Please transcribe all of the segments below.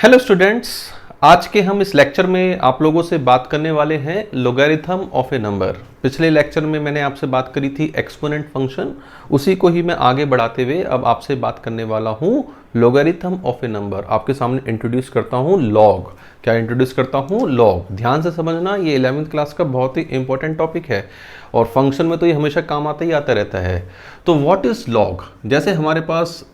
Hello students, आज के हम इस लेक्चर में आप लोगों से बात करने वाले हैं लोगरिथम ऑफ ए नंबर। पिछले लेक्चर में मैंने आपसे बात करी थी एक्सपोनेंट फंक्शन, उसी को ही मैं आगे बढ़ाते हुए अब आपसे बात करने वाला हूँ लोगरिथम ऑफ ए नंबर। आपके सामने इंट्रोड्यूस करता हूँ लॉग। क्या इंट्रोड्यूस करता हूँ? लॉग। ध्यान से समझना, ये 11वीं क्लास का बहुत ही इंपॉर्टेंट टॉपिक है और फंक्शन में तो ये हमेशा काम आता ही आता रहता है। तो व्हाट इज लॉग? जैसे हमारे पास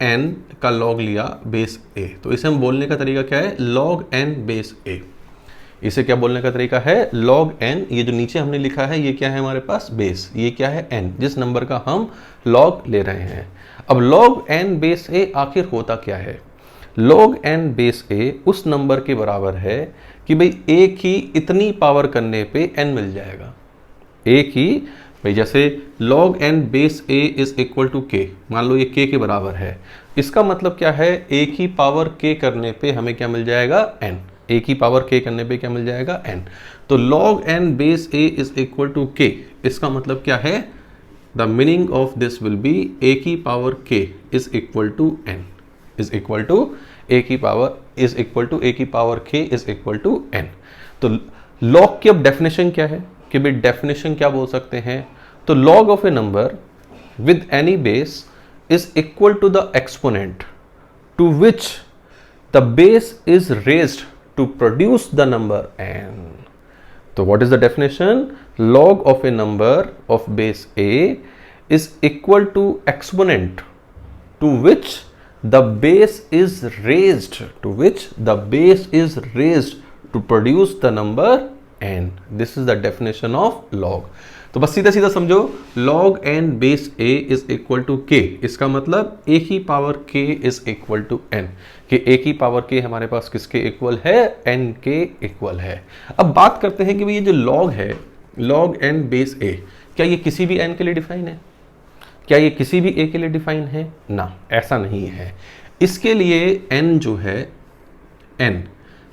n का लॉग लिया बेस a, तो इसे हम बोलने का तरीका क्या है? log n base a। इसे क्या बोलने का तरीका है? log n। ये जो नीचे हमने लिखा है ये क्या है हमारे पास? बेस। ये क्या है? n, जिस नंबर का हम log ले रहे हैं। अब log n बेस a आखिर होता क्या है? log n बेस a उस नंबर के बराबर है कि भाई a की इतनी पावर करने पे n मिल जाएगा। a की भाई जैसे log n base a is equal to k, मान लो ये k के बराबर है। इसका मतलब क्या है? a की पावर k करने पे हमें क्या मिल जाएगा? n। a की पावर k करने पे क्या मिल जाएगा? n। तो log n base a is equal to k, इसका मतलब क्या है? The meaning of this will be a की power k is equal to n is equal to a की power is equal to a की power k is equal to n। तो log की अब डेफिनेशन क्या है कि भाई डेफिनेशन क्या बोल सकते हैं? तो log of a number with any base is equal to the exponent to which the base is raised to produce the number n। तो what is the definition? log of a number of base a is equal to exponent to which the base is raised to produce the number n। This is the definition of log। तो बस सीधा सीधा समझो, log n base a is equal to k। इसका मतलब a की power k is equal to n, कि a की पावर k हमारे पास किसके इक्वल है? n के इक्वल है। अब बात करते हैं कि भाई ये जो log है, log n बेस a, क्या ये किसी भी n के लिए डिफाइन है? क्या ये किसी भी a के लिए डिफाइन है? ना, ऐसा नहीं है। इसके लिए n जो है, n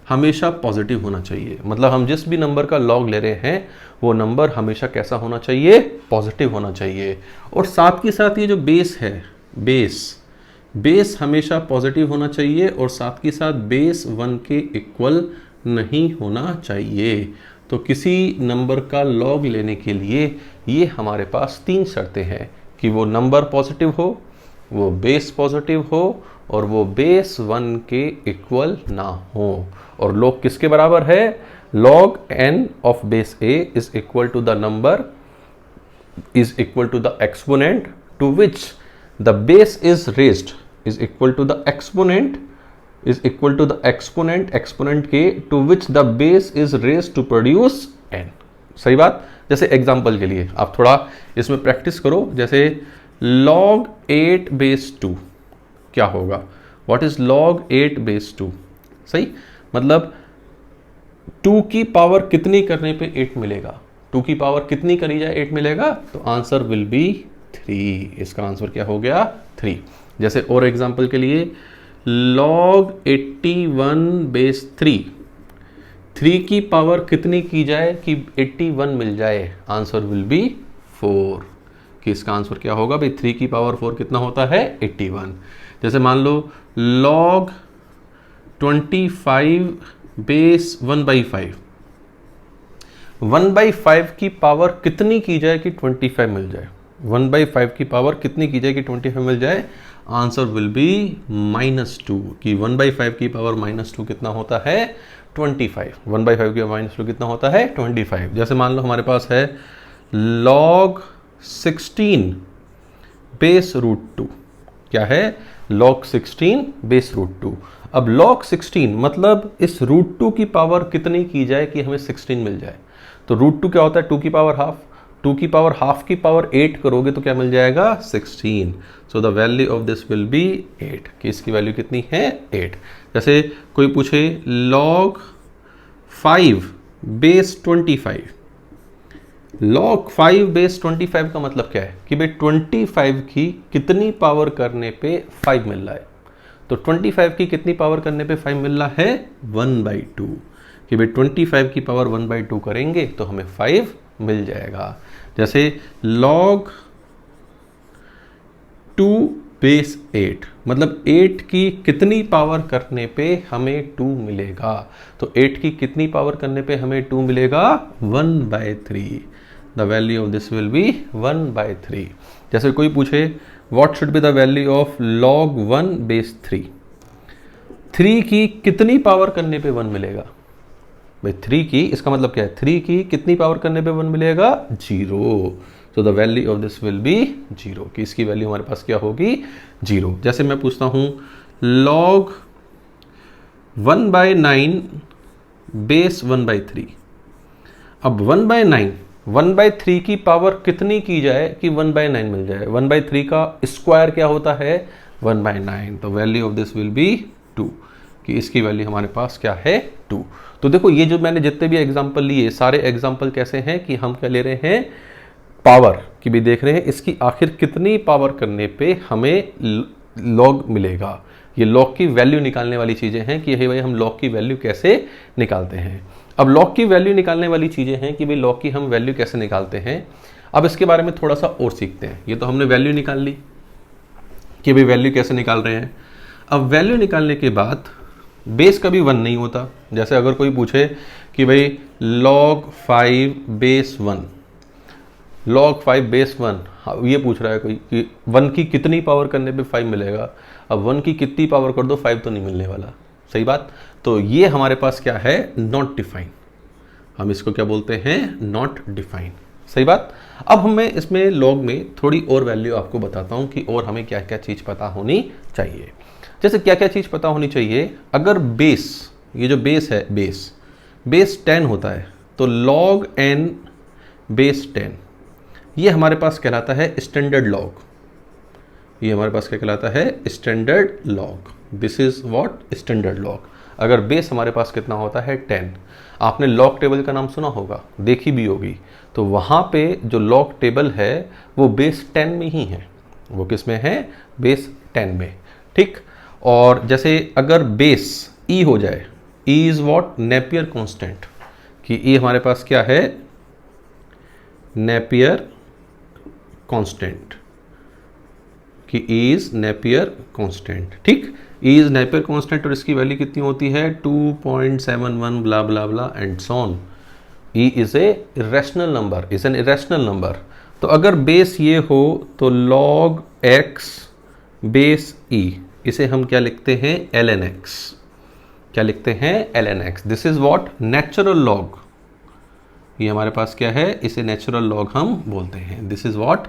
हमेशा पॉजिटिव होना चाहिए। मतलब हम जिस भी नंबर का लॉग ले रहे हैं वो नंबर हमेशा कैसा होना चाहिए? पॉजिटिव होना चाहिए। और साथ के साथ ये जो बेस है, बेस हमेशा पॉजिटिव होना चाहिए और साथ के साथ बेस 1 के इक्वल नहीं होना चाहिए। तो किसी नंबर का लॉग लेने के लिए ये हमारे पास 3 शर्तें हैं कि वो नंबर पॉजिटिव हो, वो बेस पॉजिटिव हो और वो बेस 1 के इक्वल ना हो। और log किसके बराबर है? log n of base a is equal to the number is equal to the exponent to which the base is raised is equal to the exponent exponent के to which the base is raised to produce n। सही बात? जैसे example के लिए आप थोड़ा इसमें practice करो। जैसे log 8 बेस 2 क्या होगा? What is log 8 base 2? सही, मतलब 2 की पावर कितनी करने पे 8 मिलेगा? 2 की पावर कितनी करी जाए 8 मिलेगा? तो आंसर विल बी 3। इसका आंसर क्या हो गया? 3। जैसे और एग्जांपल के लिए log 81 बेस 3 की पावर कितनी की जाए कि 81 मिल जाए? Answer will be 4। कि इसका आंसर क्या होगा भाई? 3 की पावर 4 कितना होता है? 81। जैसे मान लो log 25 बेस 1/5 1/5 की पावर कितनी की जाए कि 25 मिल जाए? 1/5 की पावर कितनी की जाए कि 25 मिल जाए? Answer will be -2। कि 1/5 की पावर -2 कितना होता है? 25। 1/5 की पावर -2 कितना होता है? 25। जैसे मान लो हमारे पास है log 16 बेस √2। क्या है? log 16 base √2। अब log 16 मतलब इस √2 की पावर कितनी की जाए कि हमें 16 मिल जाए? तो √2 क्या होता है? 2 की पावर हाफ। 2 की पावर हाफ की पावर 8 करोगे तो क्या मिल जाएगा? 16। So the value of this will B 8। कि इसकी वैल्यू कितनी है? 8। जैसे कोई पूछे log 5 बेस 25। log 5 बेस 25 का मतलब क्या है? कि भाई 25 की कितनी पावर करने पे 5 मिल रहा है? तो 25 की कितनी पावर करने पे 5 मिल रहा है? 1/2। कि भाई 25 की पावर 1/2 करेंगे तो हमें 5 मिल जाएगा। जैसे log 2 बेस 8, मतलब 8 की कितनी पावर करने पे हमें 2 मिलेगा? तो 8 की कितनी पावर करने पे हमें 2 मिलेगा? 1/3। The value of this will B 1/3। जैसे कोई पूछे what should be the value of log 1 base 3, 3 की कितनी पावर करने पे 1 मिलेगा? भाई 3 की, इसका मतलब क्या है? 3 की कितनी पावर करने पे 1 मिलेगा? 0। तो the value of this will B 0, कि इसकी वैल्यू हमारे पास क्या होगी? 0। जैसे मैं पूछता हूं log 1/9 बेस 1/3। अब 1/9, 1/3 की पावर कितनी की जाए कि 1/9 मिल जाए? 1/3 का स्क्वायर क्या होता है? 1/9। तो value of this will B 2, कि इसकी वैल्यू हमारे पास क्या है? 2। तो देखो ये जो मैंने जितने भी एग्जांपल लिए, सारे एग्जांपल कैसे हैं कि हम क्या ले रहे हैं? पावर की भी देख रहे हैं, इसकी आखिर कितनी पावर करने पे हमें लॉग मिलेगा। ये लॉग की वैल्यू निकालने वाली चीजें हैं कि भाई हम लॉग की वैल्यू कैसे निकालते हैं। अब लॉग की वैल्यू निकालने वाली चीजें हैं कि भाई लॉग की हम वैल्यू कैसे निकालते हैं। अब इसके बारे में थोड़ा सा और सीखते हैं। ये तो हमने वैल्यू निकाल ली कि भाई वैल्यू कैसे निकाल रहे हैं। अब वैल्यू निकालने के बाद बेस कभी 1 नहीं होता। जैसे अगर कोई पूछे कि भाई log 5 बेस 1, log 5 बेस 1, ये पूछ रहा है कोई कि 1 की कितनी पावर करने पे 5 मिलेगा। अब 1 की कितनी पावर कर दो, 5 तो नहीं मिलने वाला। सही बात। तो ये हमारे पास क्या है? Not define. हम इसको क्या बोलते हैं? Not define. सही बात। अब हमें इसमें लॉग में थोड़ी और वैल्यू आपको बताता हूं कि और हमें क्या क्या चीज पता होनी चाहिए। जैसे क्या क्या चीज पता होनी चाहिए? अगर बेस, ये जो बेस है, बेस 10 होता है, तो log n बेस 10, ये हमारे पास कहलाता है स्टैंडर्ड लॉग। ये हमारे पास क्या कहलाता है? Standard log. This is what? Standard log. अगर बेस हमारे पास कितना होता है? 10। आपने लॉग टेबल का नाम सुना होगा, देखी भी होगी। तो वहां पे जो लॉग टेबल है वो बेस 10 में ही है। वो किस में है? बेस 10 में। ठीक। और जैसे अगर बेस ई हो जाए, E is what? Napier constant, कि ई हमारे पास क्या है? नेपियर कांस्टेंट, कि ई इज नेपियर कांस्टेंट। ठीक। ई इज नेपियर कांस्टेंट और इसकी वैल्यू कितनी होती है? 2.71 blah blah blah and so on. E is a irrational number, is an irrational number. तो अगर बेस ये हो तो log x बेस ई, इसे हम क्या लिखते हैं? ln x। क्या लिखते हैं? ln x। This is what? Natural log. ये हमारे पास क्या है? इसे नेचुरल लॉग हम बोलते हैं। This is what?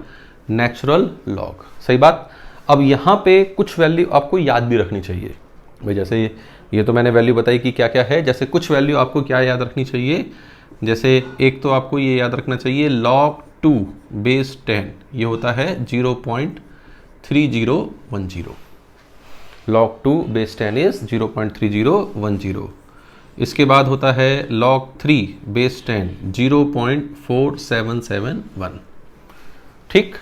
Natural log. सही बात। अब यहाँ पे कुछ वैल्यू आपको याद भी रखनी चाहिए भाई। जैसे ये तो मैंने वैल्यू बताई कि क्या क्या है। जैसे कुछ वैल्यू आपको क्या याद रखनी चाहिए? जैसे एक तो आपको ये याद रखना चाहिए log 2 बेस 10, ये होता है 0.3010। log 2 base 10 is 0.3010। इसके बाद होता है log 3 बेस 10 0.4771। ठीक,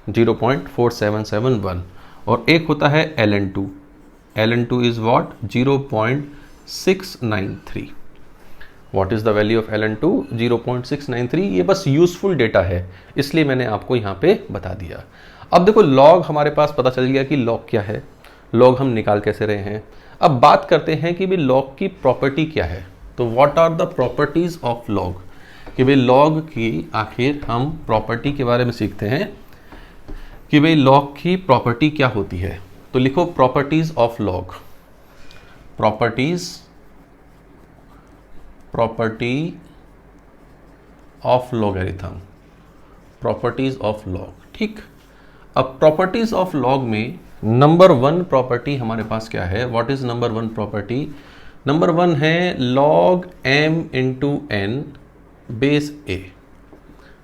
0.4771। और एक होता है ln2, ln2 is what? 0.693। What is the value of ln2? 0.693। ये बस यूजफुल डेटा है, इसलिए मैंने आपको यहाँ पे बता दिया। अब देखो लॉग हमारे पास पता चल गया कि लॉग क्या है, लॉग हम निकाल कैसे रहे हैं। अब बात करते हैं कि भाई लॉग की प्रॉपर्टी क्या है। तो what are the properties of log, कि भाई लॉग की आखिर हम प्रॉपर्टी के बारे में सीखते हैं कि भाई लॉग की प्रॉपर्टी क्या होती है। तो लिखो properties of log. Property of logarithm, properties of log. ठीक। अब प्रॉपर्टीज ऑफ लॉग में नंबर 1 प्रॉपर्टी हमारे पास क्या है? What is number 1 property? Number 1 है log m into n base a।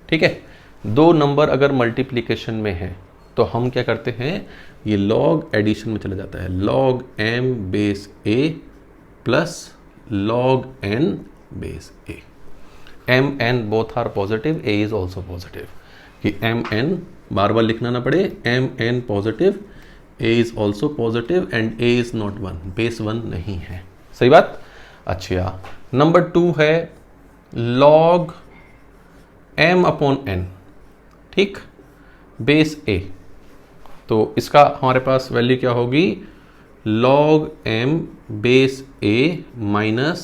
ठीक है। दो नंबर अगर मल्टीप्लीकेशन में है तो हम क्या करते हैं? ये log एडिशन में चला जाता है। log m base a plus log n base a। m n both are positive, a is also positive, कि m n बार बार लिखना ना पड़े, m n positive, a is also positive and a is not 1, base 1 नहीं है। सही बात। अच्छा, नंबर 2 है log m अपॉन n। ठीक, बेस a। तो इसका हमारे पास वैल्यू क्या होगी, log m base a minus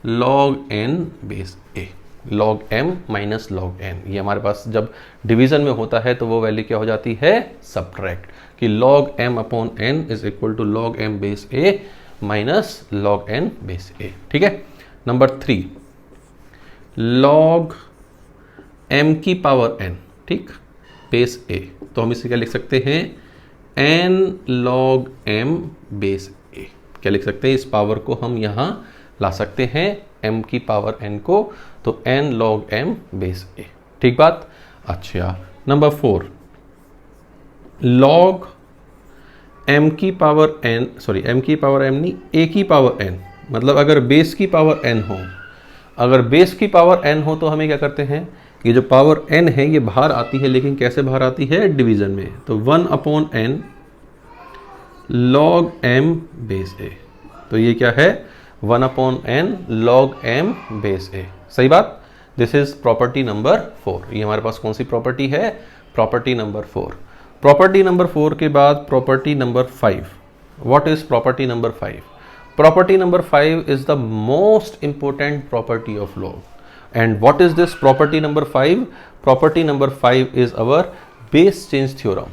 log n base a, log m minus log n। ये हमारे पास जब डिवीजन में होता है तो वो वैल्यू क्या हो जाती है, सब्ट्रैक्ट, कि log m upon n is equal to log m base a minus log n base a। ठीक है। नंबर 3, log m की पावर n, ठीक, बेस a, तो हम इसे क्या लिख सकते हैं, n log m base a। क्या लिख सकते हैं, इस पावर को हम यहाँ ला सकते हैं m की पावर n को, तो n log m base a। ठीक बात। अच्छा, नंबर 4, log m की पावर n, सॉरी m की पावर m नहीं, a की पावर n, मतलब अगर बेस की पावर n हो, अगर बेस की पावर n हो तो हमें क्या करते हैं, ये जो पावर n है ये बाहर आती है, लेकिन कैसे बाहर आती है, डिवीजन में। तो 1 upon n log m base a, तो ये क्या है, 1 upon n log m base a। सही बात। This is property number 4। ये हमारे पास कौन सी प्रॉपर्टी है, प्रॉपर्टी नंबर 4। प्रॉपर्टी नंबर 4 के बाद property number 5। What is property number 5? Property number 5 is the most important property of log. And what is this property number 5? Property number 5 is our base change theorem.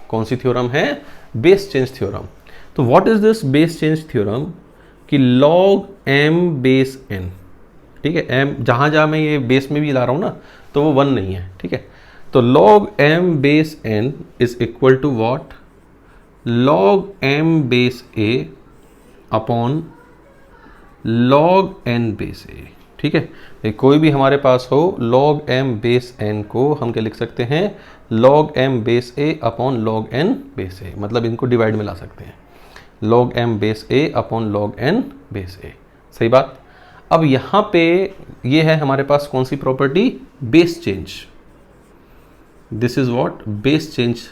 कौन सी theorem है, base change theorem. तो what is this base change theorem, कि log m base n, ठीक है, m जहां जहां मैं ये बेस में भी ला रहा हूं ना, तो वो 1 नहीं है, ठीक है। तो log m base n is equal to what, log m base a upon log n base a। ठीक है, कोई भी हमारे पास हो, log m बेस n को हम क्या लिख सकते हैं, log m base a upon log n base a, मतलब इनको डिवाइड में ला सकते हैं, log m base a upon log n base a। सही बात। अब यहाँ पे ये है हमारे पास कौन सी property, base change. This is what, base change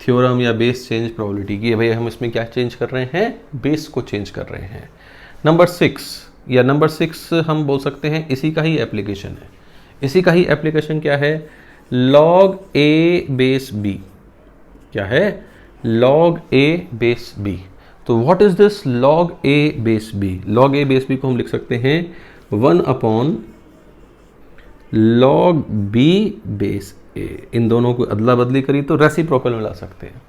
theorem या बेस चेंज प्रोबेबिलिटी की। भाई हम इसमें क्या चेंज कर रहे हैं, बेस को चेंज कर रहे हैं। नंबर 6 या नंबर 6 हम बोल सकते हैं, इसी का ही एप्लीकेशन है। इसी का ही एप्लीकेशन क्या है, log a बेस b। क्या है, log a बेस b। तो what is this log a base b? log a base b को हम लिख सकते हैं 1 upon log b base a। इन दोनों को अदला बदली करी तो रेसिप्रोकल में ला सकते हैं।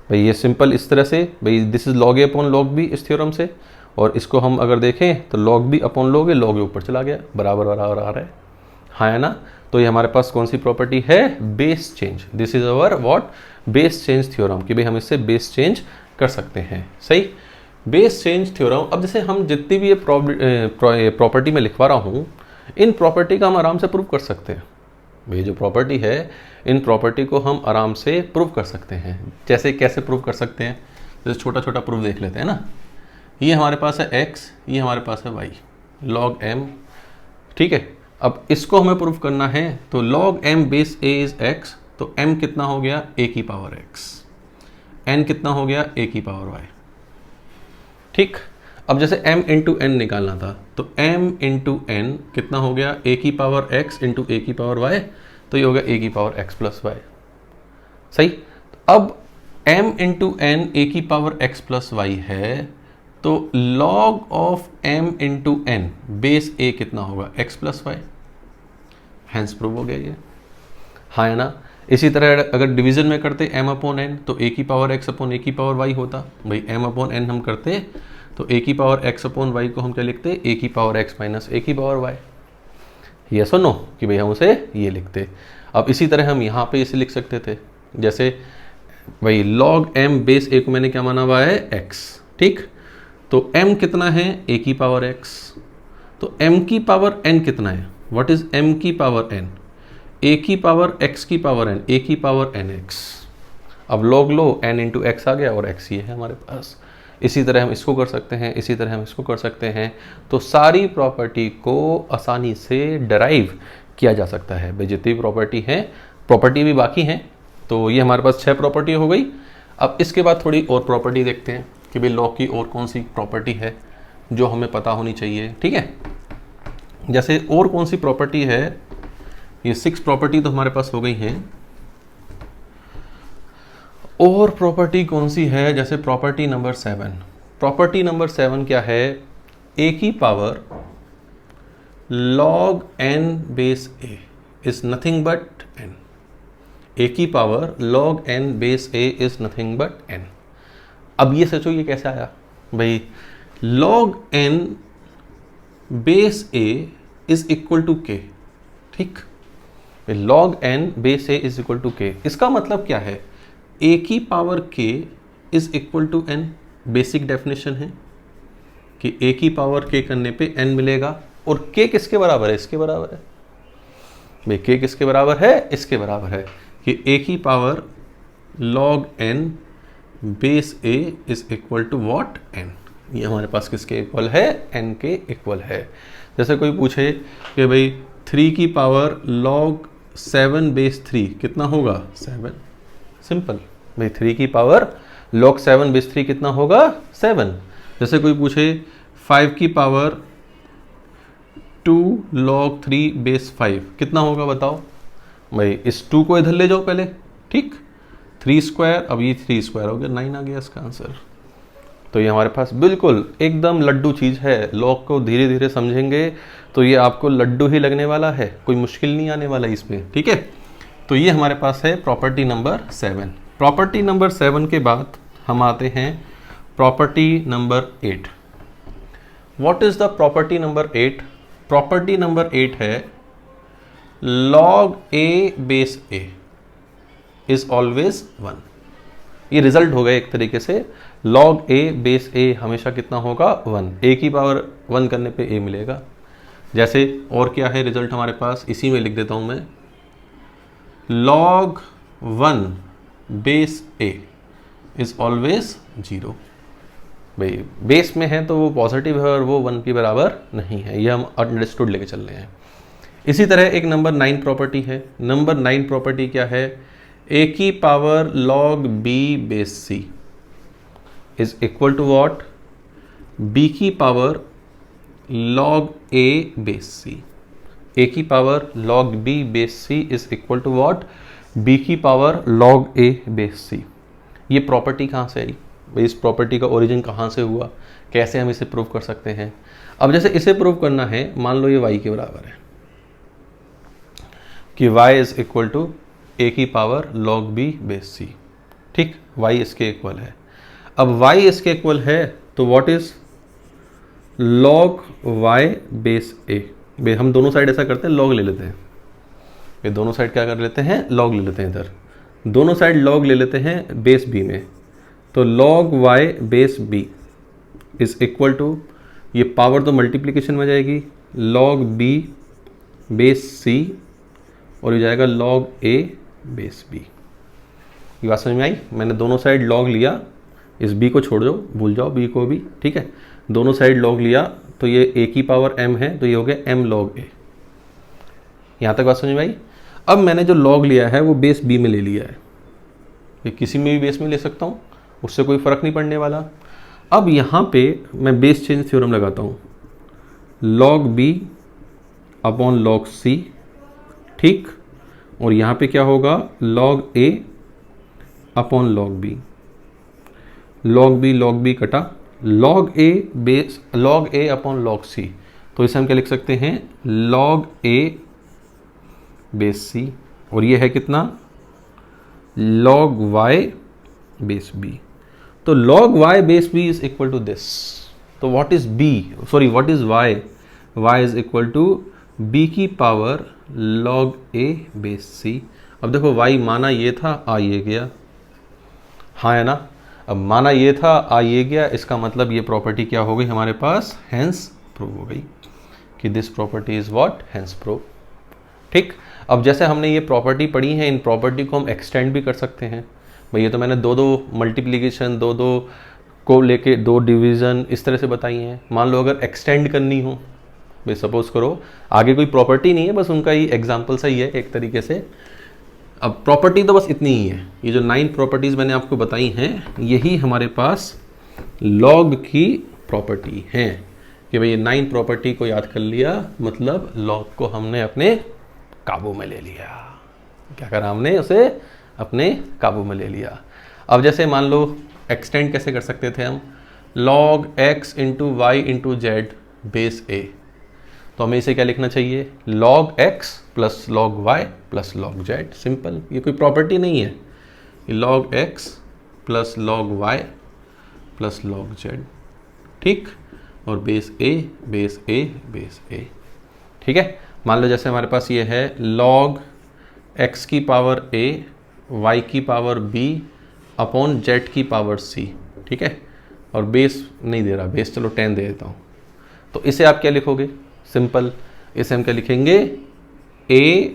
भाई ये सिंपल इस तरह से, भाई this is log a upon log b इस थ्योरम से, और इसको हम अगर देखें तो log b upon log a, log a ऊपर चला गया, बराबर बराबर आ रहा है, हाँ है ना। तो ये हमारे पास कौन सी प्रॉपर्टी है, base change. This is our what, base change theorem, कि भाई हम इससे बेस चेंज कर सकते हैं। सही, बेस चेंज थ्योरम। अब जैसे हम जितनी भी ये प्रॉपर्टी में लिखवा रहा हूँ, इन प्रॉपर्टी का हम आराम से प्रूव कर सकते हैं। ये जो प्रॉपर्टी है, इन प्रॉपर्टी को हम आराम से प्रूव कर सकते हैं। जैसे कैसे प्रूव कर सकते हैं, जैसे छोटा छोटा प्रूफ देख लेते हैं ना। ये हमारे पास है x, ये हमारे पास है y, log m। ठीक है, अब इसको हमें प्रूफ करना है, तो log m base a is x, तो m कितना हो गया, a की पावर x, n कितना हो गया, a की पावर y। ठीक, अब जैसे m इंटू n निकालना था, तो m इंटू n कितना हो गया, a की पावर x इंटू a की पावर y, तो ये हो गया a की पावर x प्लस y। सही। अब m इंटू n a की पावर x प्लस y है, तो log of m into n base a कितना होगा, x plus y। Hence prove हो गया ये, हाँ है ना। इसी तरह अगर डिवीजन में करते m अपॉन n, तो a की पावर x अपॉन a की पावर y होता। भाई m अपॉन n हम करते तो a की पावर x अपॉन y को हम क्या लिखते, a की पावर x माइनस a की पावर y। यस और नो, कि भाई हम उसे ये लिखते। अब इसी तरह हम यहाँ पे इसे लिख सकते थे, जैसे भाई log m बेस a को मैंने क्या माना हुआ है, x। ठीक, तो m कितना है, a की पावर x, तो m की पावर n कितना है, व्हाट इज m की पावर n, a की पावर x की पावर n, a की पावर nx। अब log लो, n इंटू एक्स आ गया और x ये है हमारे पास। इसी तरह हम इसको कर सकते हैं, इसी तरह हम इसको कर सकते हैं। तो सारी प्रॉपर्टी को आसानी से डराइव किया जा सकता है। भाई जितनी प्रॉपर्टी है, प्रॉपर्टी भी बाकी हैं, तो ये हमारे पास 6 प्रॉपर्टी हो गई। अब इसके बाद थोड़ी और प्रॉपर्टी देखते हैं कि भाई लॉग की और कौन सी प्रॉपर्टी है जो हमें पता होनी चाहिए। ठीक है, जैसे और कौन सी प्रॉपर्टी है, ये 6 प्रॉपर्टी तो हमारे पास हो गई हैं। और प्रॉपर्टी कौन सी है, जैसे प्रॉपर्टी नंबर 7। प्रॉपर्टी नंबर 7 क्या है, ए की power log n base a is nothing but n। ए की power log n base a is nothing but n। अब ये सोचो ये कैसे आया भाई, log n base a is equal to k, ठीक, log n base a is equal to k। इसका मतलब क्या है, a की power k is equal to n। Basic definition है कि a की पावर k करने पे n मिलेगा, और k किसके बराबर है, इसके बराबर है भाई। k किसके बराबर है, इसके बराबर है कि a की power log n base a is equal to what, n। ये हमारे पास किसके इक्वल है, n के इक्वल है। जैसे कोई पूछे कि भाई 3 की पावर log 7 बेस 3 कितना होगा, 7। सिंपल भाई, 3 की पावर log 7 बेस 3 कितना होगा, 7। जैसे कोई पूछे 5 की पावर 2 log 3 बेस 5 कितना होगा, बताओ भाई। इस 2 को इधर ले जाओ पहले, ठीक, 3 स्क्वायर, अब ये 3 स्क्वायर हो गया, 9 आ गया इसका आंसर। तो ये हमारे पास बिल्कुल एकदम लड्डू चीज़ है। लॉग को धीरे धीरे समझेंगे तो ये आपको लड्डू ही लगने वाला है, कोई मुश्किल नहीं आने वाला इसमें, ठीक है। तो ये हमारे पास है प्रॉपर्टी नंबर 7। प्रॉपर्टी नंबर 7 के बाद हम आते हैं property number 8। What is the property number 8? Property number 8 है log a base a is always 1। ये रिजल्ट हो गया एक तरीके से, log a बेस a हमेशा कितना होगा, 1। a की पावर 1 करने पे a मिलेगा। जैसे और क्या है रिजल्ट हमारे पास, इसी में लिख देता हूं मैं, log 1 base a is always 0। भाई बेस में है तो वो पॉजिटिव है और वो 1 के बराबर नहीं है, ये हम अंडरस्टूड लेके चल रहे हैं। इसी तरह एक नंबर 9 प्रॉपर्टी है। नंबर 9 प्रॉपर्टी क्या है, a की power log b base c is equal to what, b की power log a base c। a की power log b base c is equal to what, b की power log a base c। ये property कहाँ से आई भाई, इस property का origin कहाँ से हुआ, कैसे हम इसे प्रूव कर सकते हैं। अब जैसे इसे प्रूव करना है, मान लो ये y के बराबर है कि y is equal to a की power log b base c, ठीक, y इसके इक्वल है। अब y इसके इक्वल है तो what is log y base a। भाई हम दोनों साइड ऐसा करते हैं, log ले लेते हैं, ये दोनों साइड क्या कर लेते हैं, log ले लेते हैं। इधर दोनों साइड log ले लेते हैं बेस b में, तो log y base b is equal to, ये पावर तो मल्टीप्लिकेशन में जाएगी, log b बेस c और ये जाएगा log a बेस b। ये बात समझ में आई, मैंने दोनों साइड log लिया, इस b को छोड़ दो, भूल जाओ b को भी, ठीक है। दोनों साइड log लिया तो ये a की पावर m है तो ये हो गया m log a। यहाँ तक बात समझ में आई। अब मैंने जो log लिया है वो बेस b में ले लिया है, ये किसी में भी बेस में ले सकता हूँ, उससे कोई फ़र्क नहीं पड़ने वाला। अब यहाँ पे मैं बेस चेंज थ्योरम लगाता हूँ, log b upon log c, ठीक, और यहाँ पे क्या होगा, log a upon log b। log b कटा, log a base log a upon log c, तो इसे हम क्या लिख सकते हैं, log a बेस c, और ये है कितना, log y बेस b। तो log y base b is equal to this. तो what is b, sorry what is y, y is equal to b की power log a base c। अब देखो y माना ये था, आ ये गया, हाँ है ना। अब माना ये था, आ ये गया, इसका मतलब ये प्रॉपर्टी क्या हो गई हमारे पास, हेंस प्रूव हो गई कि this property is what, hence prove, ठीक। अब जैसे हमने ये प्रॉपर्टी पढ़ी है, इन प्रॉपर्टी को हम एक्सटेंड भी कर सकते हैं भाई। ये तो मैंने दो मल्टीप्लिकेशन, दो को लेके 2 डिवीज़न इस तरह से बताई हैं। मान लो अगर एक्सटेंड करनी हो भाई, सपोज करो आगे कोई प्रॉपर्टी नहीं है, बस उनका ही एग्जाम्पल सही है एक तरीके से। अब प्रॉपर्टी तो बस इतनी ही है, ये जो 9 प्रॉपर्टीज़ मैंने आपको बताई हैं यही हमारे पास लॉग की प्रॉपर्टी हैं कि भाई ये 9 प्रॉपर्टी को याद कर लिया, मतलब लॉग को हमने अपने काबू में ले लिया। क्या करा हमने, उसे अपने काबू में ले लिया। अब जैसे मान लो एक्सटेंड कैसे कर सकते थे हम, log x into y into z base a, तो हमें इसे क्या लिखना चाहिए, log x plus log y plus log z। Simple, ये कोई प्रॉपर्टी नहीं है, ये log x plus log y plus log z, ठीक, और base a base a base a, ठीक है। मान लो जैसे हमारे पास ये है log x की पावर a y की पावर b अपॉन z की पावर c, ठीक है, और बेस नहीं दे रहा, बेस चलो 10 दे देता हूँ। तो इसे आप क्या लिखोगे, सिंपल, इसे हम क्या लिखेंगे, a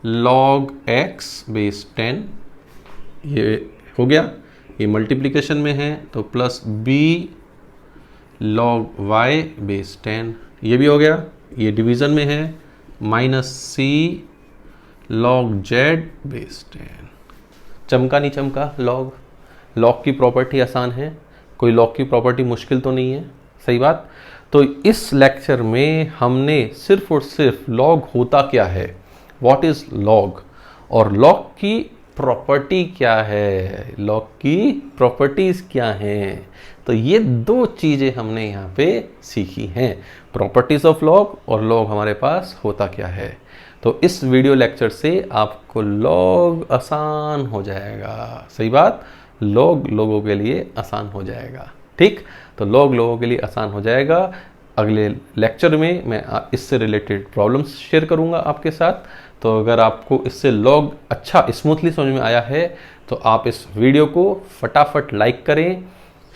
log x बेस 10, ये हो गया, ये मल्टीप्लिकेशन में है तो plus b log y base 10, ये भी हो गया, ये डिवीज़न में है, minus c log z base 10। चमका नहीं चमका लॉग की प्रॉपर्टी आसान है, कोई लॉग की प्रॉपर्टी मुश्किल तो नहीं है, सही बात। तो इस लेक्चर में हमने सिर्फ और सिर्फ लॉग होता क्या है, व्हाट इज लॉग, और लॉग की प्रॉपर्टी क्या है, लॉग की प्रॉपर्टीज क्या हैं, तो ये दो चीज़ें हमने यहाँ पे सीखी हैं, प्रॉपर्टीज ऑफ लॉग और लॉग हमारे पास होता क्या है। तो इस वीडियो लेक्चर से आपको लॉग आसान हो जाएगा, सही बात, लॉग लोगों के लिए आसान हो जाएगा, ठीक। तो लॉग लोगों के लिए आसान हो जाएगा। अगले लेक्चर में मैं इससे रिलेटेड प्रॉब्लम्स शेयर करूंगा आपके साथ। तो अगर आपको इससे लॉग अच्छा स्मूथली समझ में आया है तो आप इस वीडियो को फटाफट लाइक करें,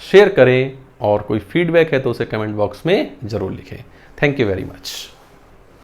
शेयर करें, और कोई फीडबैक है तो उसे कमेंट बॉक्स में ज़रूर लिखें। Thank you very much.